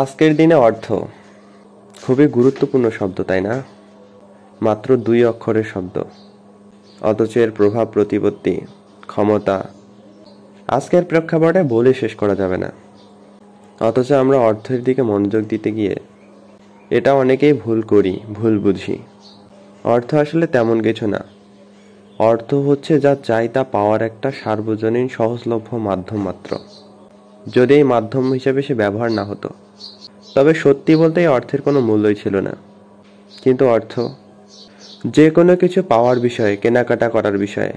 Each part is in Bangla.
আজকের দিনে অর্থ খুবই গুরুত্বপূর্ণ শব্দ, তাই না? মাত্র 2 অক্ষরের শব্দ, অথচ এর প্রভাব, প্রতিপত্তি, ক্ষমতা আজকের প্রেক্ষাপটে বলে শেষ করা যাবে না। অথচ আমরা অর্থের দিকে মনোযোগ দিতে গিয়ে এটা অনেকেই ভুল করি, ভুল বুঝি। অর্থ আসলে তেমন কিছু না। অর্থ হচ্ছে যা চাই তা পাওয়ার একটা সার্বজনীন সহজলভ্য মাধ্যম মাত্র। যদি এই মাধ্যম হিসেবে সে ব্যবহার না হতো, তবে সত্যি বলতে এই অর্থের কোনো মূল্যই ছিল না। কিন্তু অর্থ যে কোনো কিছু পাওয়ার বিষয়ে, কেনাকাটা করার বিষয়ে,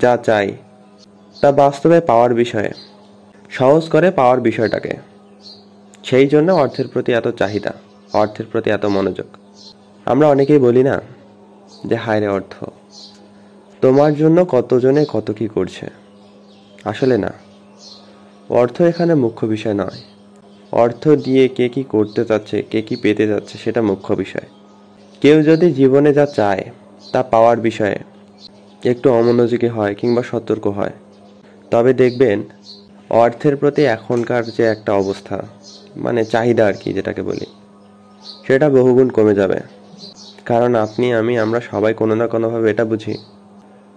যা চাই তা বাস্তবে পাওয়ার বিষয়ে সহজ করে পাওয়ার বিষয়টাকে। সেই জন্য অর্থের প্রতি এত চাহিদা, অর্থের প্রতি এত মনোযোগ। আমরা অনেকেই বলি না যে হায় রে অর্থ, তোমার জন্য কতজনে কত কি করছে। আসলে না, অর্থ এখানে মুখ্য বিষয় নয়। অর্থ দিয়ে কে কি করতে চাচ্ছে, কে কি পেতে যাচ্ছে সেটা মুখ্য বিষয়। কেউ যদি জীবনে যা চায় তা পাওয়ার বিষয়ে একটু অমনোযোগী হয় কিংবা সতর্ক হয়, তবে দেখবেন অর্থের প্রতি এখনকার যে একটা অবস্থা, মানে চাহিদা আর কি যেটাকে বলি, সেটা বহুগুণ কমে যাবে। কারণ আপনি, আমরা সবাই কোনো না কোনোভাবে এটা বুঝি,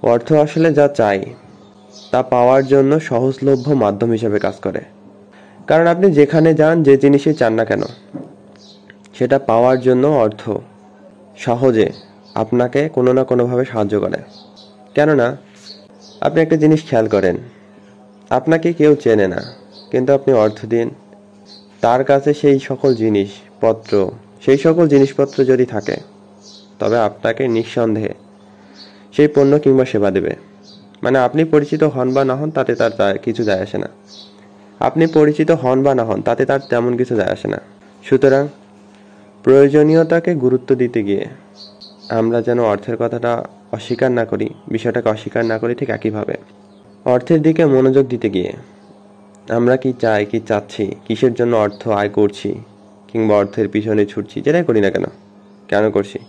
অর্থ আসলে যা চাই তা পাওয়ার জন্য সহজলভ্য মাধ্যম হিসেবে কাজ করে। কারণ আপনি যেখানে যান, যে জিনিসই চান না কেন, সেটা পাওয়ার জন্য অর্থ সহজে আপনাকে কোনো না কোনোভাবে সাহায্য করে। কেননা আপনি একটা জিনিস খেয়াল করেন, আপনাকে কেউ চেনে না, কিন্তু আপনি অর্থ দিন, তার কাছে সেই সকল জিনিসপত্র যদি থাকে, তবে আপনাকে নিঃসন্দেহে সেই পণ্য কিংবা সেবা দেবে। মানে আপনি পরিচিত হন বা না হন তাতে তার কিছু যায় আসে না। আপনি পরিচিত হন বা না হন তাতে তার তেমন কিছু যায় আসে না। সুতরাং প্রয়োজনীয়তাকে গুরুত্ব দিতে গিয়ে আমরা যেন অর্থের কথাটা অস্বীকার না করি, বিষয়টাকে অস্বীকার না করি। ঠিক একইভাবে অর্থের দিকে মনোযোগ দিতে গিয়ে আমরা কি চাই, কি চাচ্ছি, কিসের জন্য অর্থ আয় করছি কিংবা অর্থের পিছনে ছুটছি, যেটাই করি না কেন, কেন করছি,